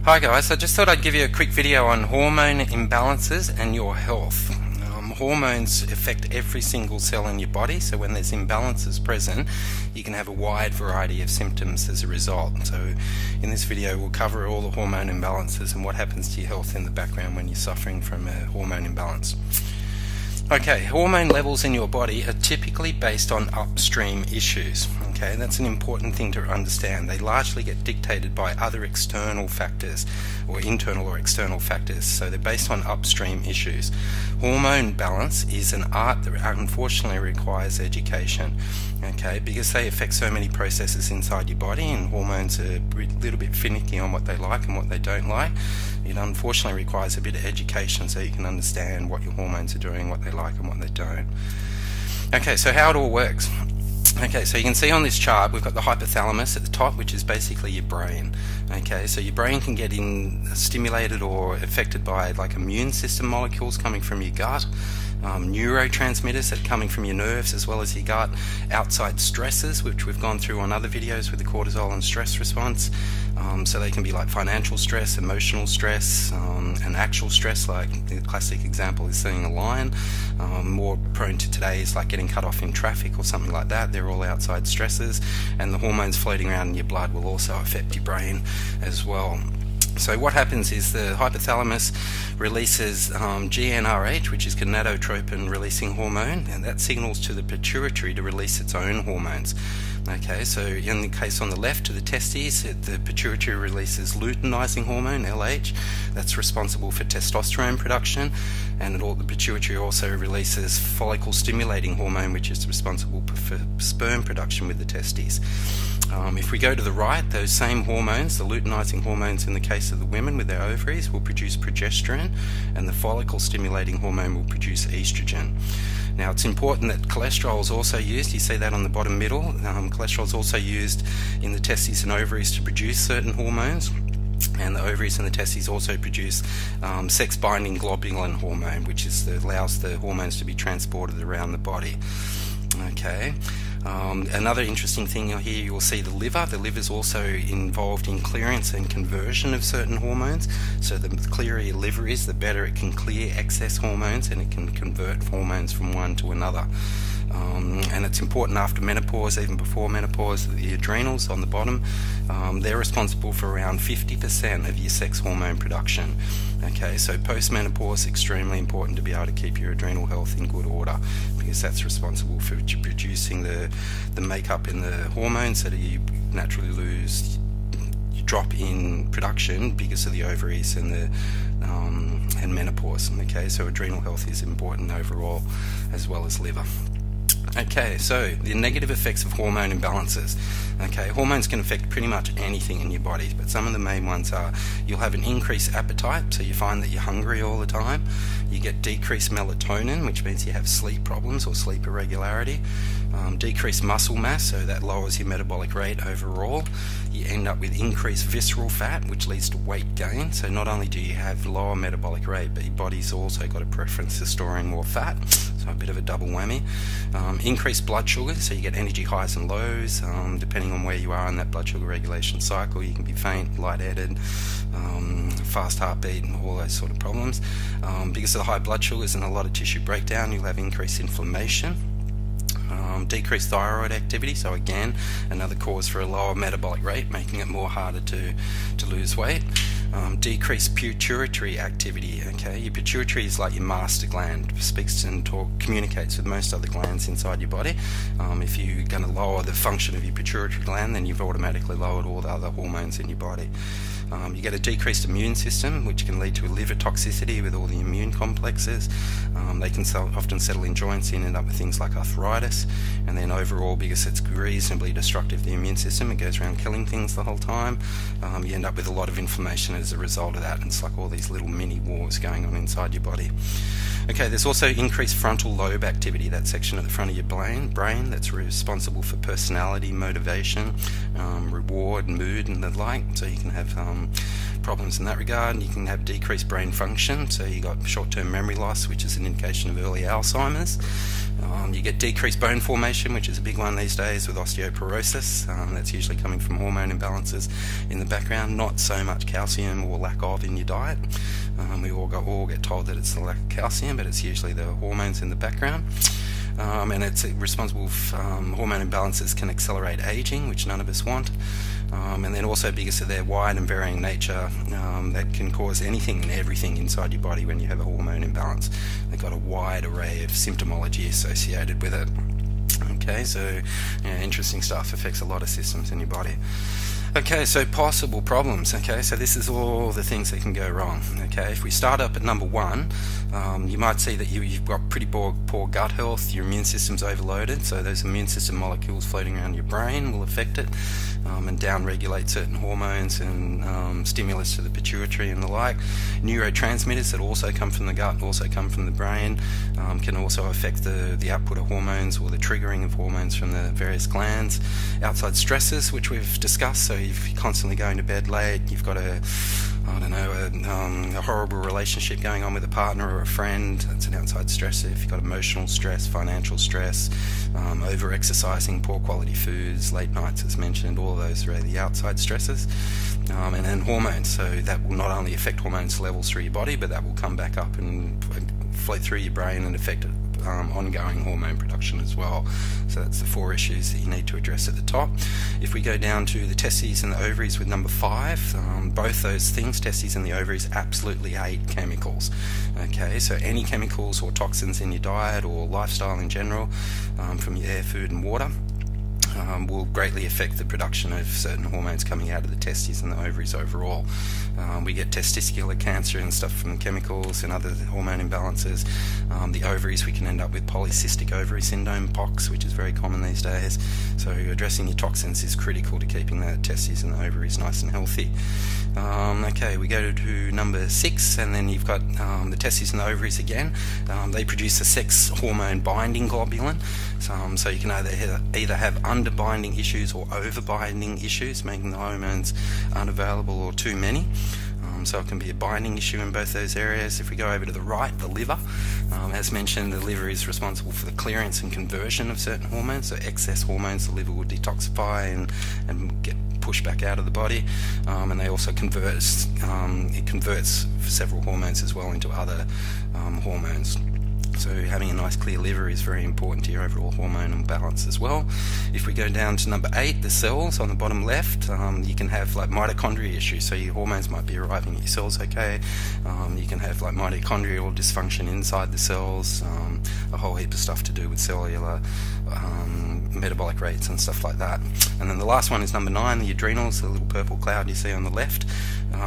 Hi guys, I just thought I'd give you a quick video on hormone imbalances and your health. Hormones affect every single cell in your body, so when there's imbalances present, you can have a wide variety of symptoms as a result. So in this video we'll cover all the hormone imbalances and what happens to your health in the background when you're suffering from a hormone imbalance. Okay, hormone levels in your body are typically based on upstream issues. Okay, that's an important thing to understand. They largely get dictated by other external factors, or internal or external factors, so they're based on upstream issues. Hormone balance is an art that unfortunately requires education, okay, because they affect so many processes inside your body, and hormones are a little bit finicky on what they like and what they don't like. It unfortunately requires a bit of education so you can understand what your hormones are doing, what they like and what they don't. Okay, so how it all works. Okay, so you can see on this chart we've got the hypothalamus at the top, which is basically your brain. Okay, so your brain can get stimulated or affected by like immune system molecules coming from your gut, neurotransmitters that are coming from your nerves as well as your gut, outside stresses, which we've gone through on other videos with the cortisol and stress response. So they can be like financial stress, emotional stress, and actual stress, like the classic example is seeing a lion. More prone to today is like getting cut off in traffic or something like that. They're all outside stresses, and the hormones floating around in your blood will also affect your brain as well. So what happens is the hypothalamus releases GnRH, which is gonadotropin releasing hormone, and that signals to the pituitary to release its own hormones. Okay, so in the case on the left to the testes, the pituitary releases luteinizing hormone, LH, that's responsible for testosterone production, and the pituitary also releases follicle stimulating hormone, which is responsible for sperm production with the testes. If we go to the right, those same hormones, the luteinizing hormones in the case of the women with their ovaries, will produce progesterone, and the follicle stimulating hormone will produce estrogen. Now it's important that cholesterol is also used. You see that on the bottom middle. Cholesterol is also used in the testes and ovaries to produce certain hormones. And the ovaries and the testes also produce sex-binding globulin hormone, which allows the hormones to be transported around the body. Okay. Another interesting thing here, you will see the liver. The liver is also involved in clearance and conversion of certain hormones. So the clearer your liver is, the better it can clear excess hormones, and it can convert hormones from one to another. And it's important after menopause, even before menopause, the adrenals on the bottom, they're responsible for around 50% of your sex hormone production. Okay, so post-menopause, extremely important to be able to keep your adrenal health in good order, because that's responsible for producing the makeup in the hormones that you naturally lose. You drop in production because of the ovaries and and menopause. Okay, so adrenal health is important overall, as well as liver. Okay, so the negative effects of hormone imbalances. Okay, hormones can affect pretty much anything in your body, but some of the main ones are you'll have an increased appetite, so you find that you're hungry all the time. You get decreased melatonin, which means you have sleep problems or sleep irregularity. Decreased muscle mass, so that lowers your metabolic rate overall. You end up with increased visceral fat, which leads to weight gain. So not only do you have lower metabolic rate, but your body's also got a preference for storing more fat, so a bit of a double whammy. Increased blood sugar, so you get energy highs and lows, depending on where you are in that blood sugar regulation cycle. You can be faint, lightheaded, fast heartbeat, and all those sort of problems. Because of the high blood sugars and a lot of tissue breakdown, you'll have increased inflammation. Decreased thyroid activity, so again another cause for a lower metabolic rate, making it more harder to lose weight. Decreased pituitary activity. Okay, your pituitary is like your master gland, speaks and communicates with most other glands inside your body. If you're going to lower the function of your pituitary gland, then you've automatically lowered all the other hormones in your body. You get a decreased immune system, which can lead to a liver toxicity with all the immune complexes. They can often settle in joints and end up with things like arthritis. And then overall, because it's reasonably destructive to the immune system, it goes around killing things the whole time. You end up with a lot of inflammation as a result of that, and it's like all these little mini wars going on inside your body. Okay, there's also increased frontal lobe activity, that section at the front of your brain that's responsible for personality, motivation, reward, mood, and the like. So you can have problems in that regard. You can have decreased brain function, so you got short-term memory loss, which is an indication of early Alzheimer's. You get decreased bone formation, which is a big one these days with osteoporosis. That's usually coming from hormone imbalances in the background, not so much calcium or lack of in your diet. We all get told that it's the lack of calcium, but it's usually the hormones in the background. And it's responsible for hormone imbalances can accelerate aging, which none of us want. And then also because of their wide and varying nature, that can cause anything and everything inside your body when you have a hormone imbalance. They've got a wide array of symptomology associated with it. Okay, so interesting stuff. Affects a lot of systems in your body. Okay, so possible problems. Okay, so this is all the things that can go wrong. Okay, if we start up at number 1, you might see that you've got pretty poor gut health. Your immune system's overloaded, so those immune system molecules floating around your brain will affect it and down-regulate certain hormones and stimulus to the pituitary and the like. Neurotransmitters that also come from the gut, also come from the brain, can also affect the output of hormones or the triggering of hormones from the various glands. Outside stresses, which we've discussed, so if you're constantly going to bed late, you've got a horrible relationship going on with a partner or a friend, that's an outside stressor. If you've got emotional stress, financial stress, over-exercising, poor quality foods, late nights as mentioned, all of those are the outside stressors. And then hormones, so that will not only affect hormones levels through your body, but that will come back up and float through your brain and affect ongoing hormone production as well. So that's the 4 issues that you need to address at the top. If we go down to the testes and the ovaries with number 5, both those things, testes and the ovaries, absolutely hate chemicals. Okay, so any chemicals or toxins in your diet or lifestyle in general, from your air, food and water, will greatly affect the production of certain hormones coming out of the testes and the ovaries overall. We get testicular cancer and stuff from chemicals and other hormone imbalances. The ovaries, we can end up with polycystic ovary syndrome, POX, which is very common these days. So addressing your toxins is critical to keeping the testes and the ovaries nice and healthy. Okay, we go to number 6, and then you've got the testes and the ovaries again. They produce a sex hormone binding globulin. So you can either have underbinding issues or overbinding issues, making the hormones unavailable or too many. So it can be a binding issue in both those areas. If we go over to the right, the liver, as mentioned, the liver is responsible for the clearance and conversion of certain hormones. So excess hormones, the liver will detoxify and get pushed back out of the body, and they also converts several hormones as well into other hormones. So having a nice clear liver is very important to your overall hormonal balance as well. If we go down to number 8, the cells on the bottom left, you can have like mitochondria issues. So your hormones might be arriving at your cells okay. You can have like mitochondrial dysfunction inside the cells, a whole heap of stuff to do with cellular metabolic rates and stuff like that. And then the last one is number 9, the adrenals, the little purple cloud you see on the left.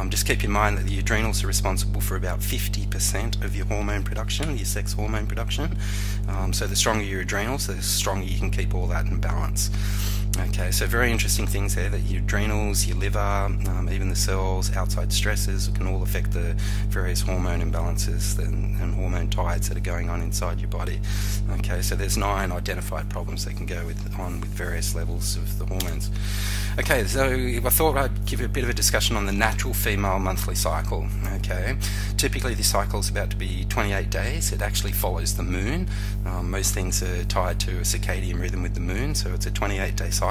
Just keep in mind that the adrenals are responsible for about 50% of your hormone production, your sex hormone production. So the stronger your adrenals, the stronger you can keep all that in balance. Okay, so very interesting things there, that your adrenals, your liver, even the cells, outside stresses can all affect the various hormone imbalances and hormone tides that are going on inside your body. Okay, so there's 9 identified problems that can go on with various levels of the hormones. Okay, so I thought I'd give you a bit of a discussion on the natural female monthly cycle. Okay, typically this cycle is about to be 28 days. It actually follows the moon. Most things are tied to a circadian rhythm with the moon, so it's a 28-day cycle.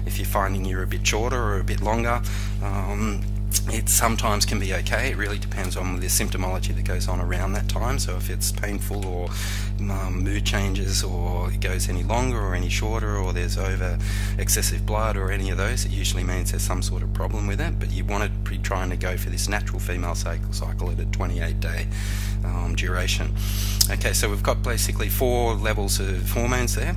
If you're finding you're a bit shorter or a bit longer, it sometimes can be okay. It really depends on the symptomology that goes on around that time. So if it's painful or mood changes, or it goes any longer or any shorter, or there's over excessive blood or any of those, it usually means there's some sort of problem with it. But you want to be trying to go for this natural female cycle at a 28-day duration. Okay, so we've got basically 4 levels of hormones there.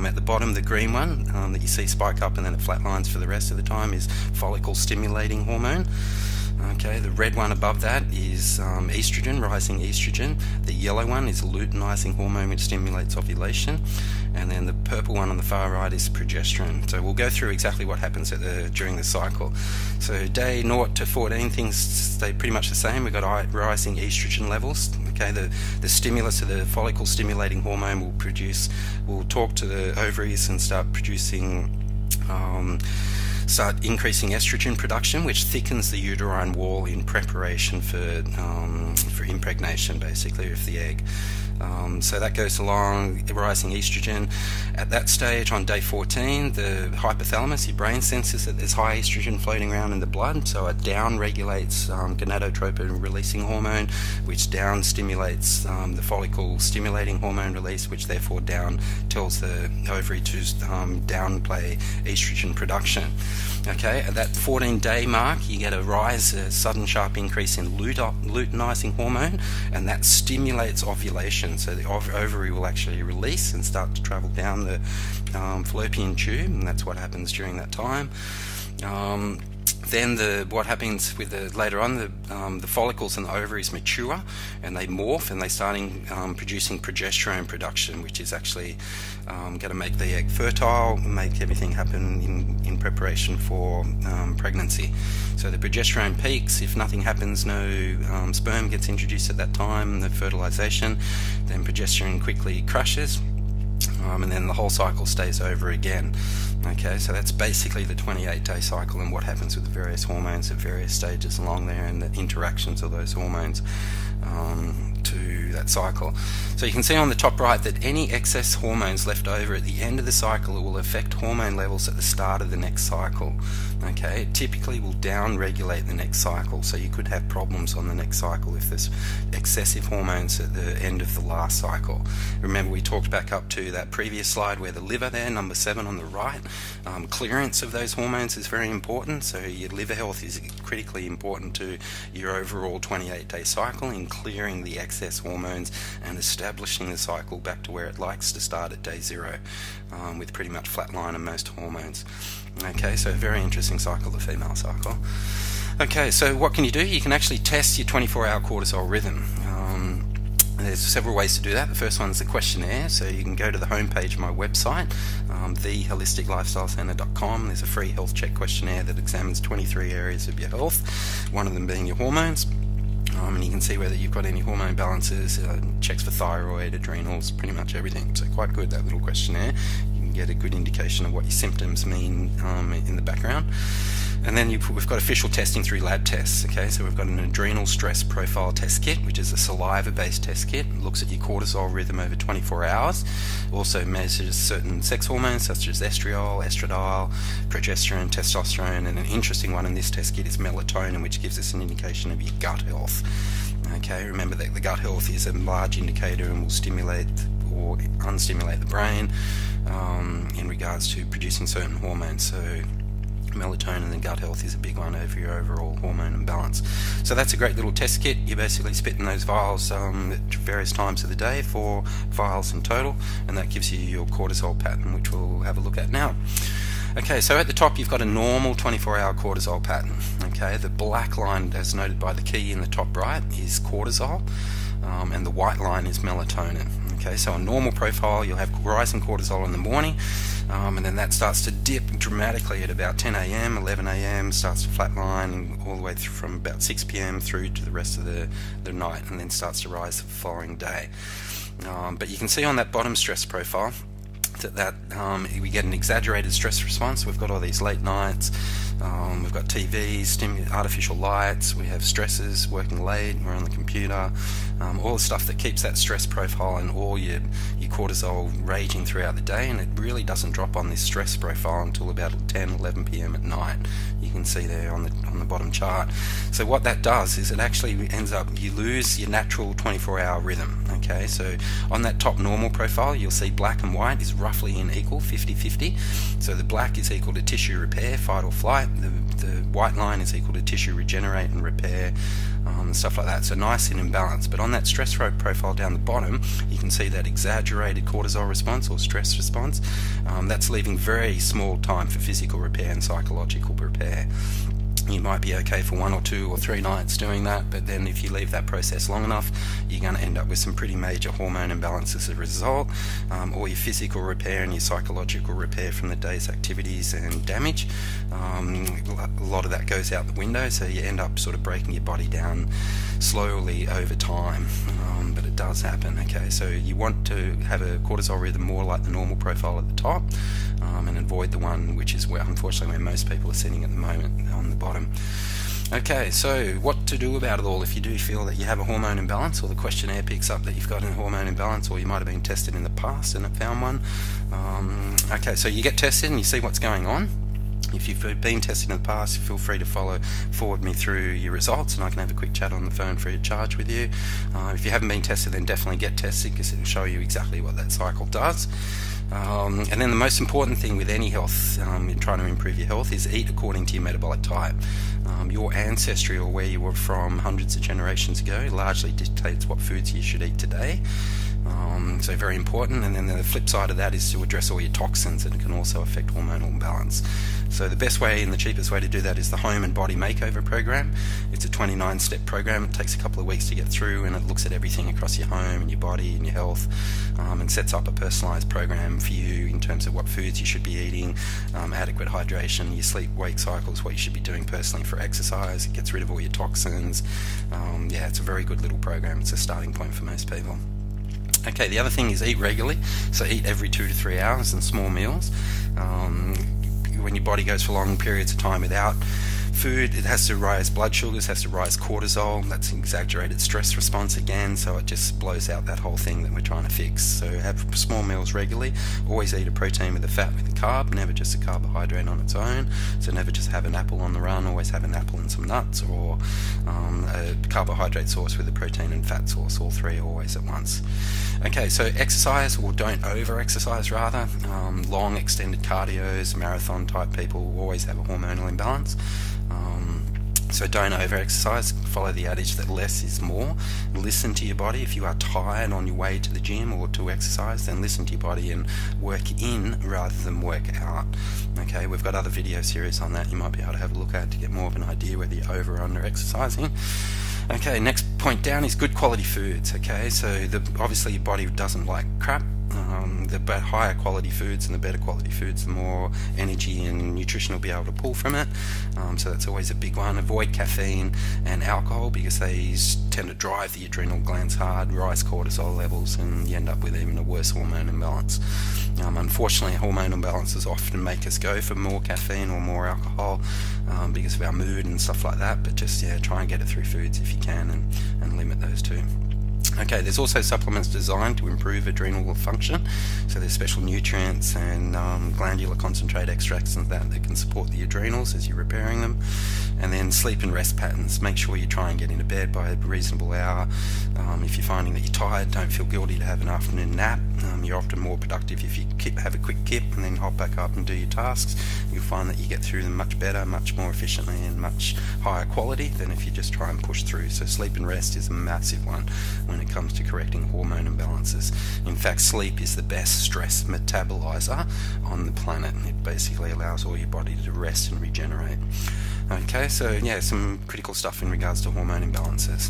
At the bottom, the green one that you see spike up and then it flatlines for the rest of the time is follicle stimulating hormone. Okay, the red one above that is estrogen, rising estrogen. The yellow one is luteinizing hormone, which stimulates ovulation. And then the purple one on the far right is progesterone. So we'll go through exactly what happens during the cycle. So day 0 to 14, things stay pretty much the same. We've got rising estrogen levels. Okay, the stimulus of the follicle stimulating hormone will talk to the ovaries and start producing start increasing estrogen production, which thickens the uterine wall in preparation for impregnation, basically, of the egg. So that goes along, rising estrogen. At that stage, on day 14, the hypothalamus, your brain, senses that there's high estrogen floating around in the blood, so it down regulates gonadotropin releasing hormone, which down stimulates the follicle stimulating hormone release, which therefore down tells the ovary to downplay estrogen production. Okay, at that 14-day mark, you get a sudden sharp increase in luteinizing hormone, and that stimulates ovulation. So the ovary will actually release and start to travel down the fallopian tube, and that's what happens during that time. Then what happens with later on, the follicles and the ovaries mature and they morph and they start producing progesterone production, which is actually going to make the egg fertile, make everything happen in preparation for pregnancy. So the progesterone peaks. If nothing happens, no sperm gets introduced at that time, the fertilization, then progesterone quickly crashes. And then the whole cycle stays over again. Okay, so that's basically the 28-day cycle and what happens with the various hormones at various stages along there and the interactions of those hormones to that cycle. So you can see on the top right that any excess hormones left over at the end of the cycle will affect hormone levels at the start of the next cycle. Okay, it typically will down-regulate the next cycle, so you could have problems on the next cycle if there's excessive hormones at the end of the last cycle. Remember, we talked back up to that previous slide where the liver there, number 7 on the right, clearance of those hormones is very important, so your liver health is critically important to your overall 28-day cycle in clearing the excess hormones and establishing the cycle back to where it likes to start at day 0, with pretty much flat line on most hormones. Okay, so very interesting cycle, the female cycle. Okay, so what can you do? You can actually test your 24-hour cortisol rhythm. There's several ways to do that. The first one is the questionnaire. So you can go to the homepage of my website, theholisticlifestylecenter.com. There's a free health check questionnaire that examines 23 areas of your health, one of them being your hormones. And you can see whether you've got any hormone balances, checks for thyroid, adrenals, pretty much everything. So quite good, that little questionnaire. You can get a good indication of what your symptoms mean in the background. And then we've got official testing through lab tests. Okay, so we've got an adrenal stress profile test kit, which is a saliva-based test kit. It looks at your cortisol rhythm over 24 hours. Also measures certain sex hormones such as estriol, estradiol, progesterone, testosterone, and an interesting one in this test kit is melatonin, which gives us an indication of your gut health. Okay, remember that the gut health is a large indicator and will stimulate or unstimulate the brain in regards to producing certain hormones. So melatonin and gut health is a big one over your overall hormone imbalance. So that's a great little test kit. You basically spit in those vials at various times of the day, 4 vials in total, and that gives you your cortisol pattern, which we'll have a look at now. Okay, so at the top you've got a normal 24-hour cortisol pattern. Okay, the black line, as noted by the key in the top right, is cortisol, and the white line is melatonin. Okay, so a normal profile, you'll have rising cortisol in the morning, and then that starts to dip dramatically at about 10 a.m., 11 a.m., starts to flatline all the way through from about 6 p.m. through to the rest of the night, and then starts to rise the following day. But you can see on that bottom stress profile that we get an exaggerated stress response. We've got all these late nights, we've got TVs, artificial lights, we have stresses, working late, we're on the computer, all the stuff that keeps that stress profile and all your cortisol raging throughout the day, and it really doesn't drop on this stress profile until about 10, 11 p.m. at night. You can see there on the bottom chart. So what that does is it actually ends up, you lose your natural 24-hour rhythm. Okay, so on that top normal profile you'll see black and white is roughly in equal, 50-50. So the black is equal to tissue repair, fight or flight. The white line is equal to tissue regenerate and repair, and stuff like that. So nice and in balance. But on that stress profile down the bottom, you can see that exaggerated cortisol response or stress response. That's leaving very small time for physical repair and psychological repair. You might be okay for 1 or 2 or 3 nights doing that, but then if you leave that process long enough, you're going to end up with some pretty major hormone imbalances as a result, or your physical repair and your psychological repair from the day's activities and damage. A lot of that goes out the window, so you end up sort of breaking your body down slowly over time, but it does happen. Okay, so you want to have a cortisol rhythm more like the normal profile at the top, and avoid the one which is where, unfortunately, where most people are sitting at the moment, on the bottom. Okay, so what to do about it all if you do feel that you have a hormone imbalance, or the questionnaire picks up that you've got a hormone imbalance, or you might have been tested in the past and it found one. Okay, so you get tested and you see what's going on. If you've been tested in the past, feel free to forward me through your results, and I can have a quick chat on the phone free of charge with you. If you haven't been tested, then definitely get tested, because it will show you exactly what that cycle does. And then the most important thing with any health, in trying to improve your health, is eat according to your metabolic type. Your ancestry, or where you were from hundreds of generations ago, largely dictates what foods you should eat today. So very important. And then the flip side of that is to address all your toxins, and it can also affect hormonal imbalance. So the best way and the cheapest way to do that is the Home and Body Makeover program. It's a 29-step program. It takes a couple of weeks to get through, and it looks at everything across your home and your body and your health, and sets up a personalized program for you in terms of what foods you should be eating, adequate hydration, your sleep-wake cycles, what you should be doing personally for exercise. It gets rid of all your toxins. Yeah, it's a very good little program. It's a starting point for most people. Okay, the other thing is eat regularly. So eat every 2 to 3 hours in small meals. When your body goes for long periods of time without food, it has to rise blood sugars, has to rise cortisol. That's an exaggerated stress response again, so it just blows out that whole thing that we're trying to fix. So have small meals regularly. Always eat a protein with a fat with a carb, never just a carbohydrate on its own. So never just have an apple on the run, always have an apple and some nuts, or a carbohydrate source with a protein and fat source, all three always at once. Okay, so exercise, or don't over-exercise rather. Long extended cardios, marathon type people will always have a hormonal imbalance. So don't over-exercise. Follow the adage that less is more. Listen to your body. If you are tired on your way to the gym or to exercise, then listen to your body and work in rather than work out. Okay, we've got other video series on that you might be able to have a look at to get more of an idea whether you're over or under exercising. Okay, next point down is good quality foods. Okay, so obviously your body doesn't like crap. The higher quality foods and the better quality foods, the more energy and nutrition will be able to pull from it. So that's always a big one. Avoid caffeine and alcohol, because they tend to drive the adrenal glands hard, rise cortisol levels, and you end up with even a worse hormone imbalance. Unfortunately, hormone imbalances often make us go for more caffeine or more alcohol because of our mood and stuff like that, but just try and get it through foods if you can, and limit those two. Okay, there's also supplements designed to improve adrenal function. So there's special nutrients and glandular concentrate extracts and that can support the adrenals as you're repairing them. And then sleep and rest patterns. Make sure you try and get into bed by a reasonable hour. If you're finding that you're tired, don't feel guilty to have an afternoon nap. You're often more productive if you have a quick kip and then hop back up and do your tasks. You'll find that you get through them much better, much more efficiently, and much higher quality than if you just try and push through. So sleep and rest is a massive one when it comes to correcting hormone imbalances. In fact, sleep is the best stress metabolizer on the planet. It basically allows all your body to rest and regenerate. Okay, so some critical stuff in regards to hormone imbalances.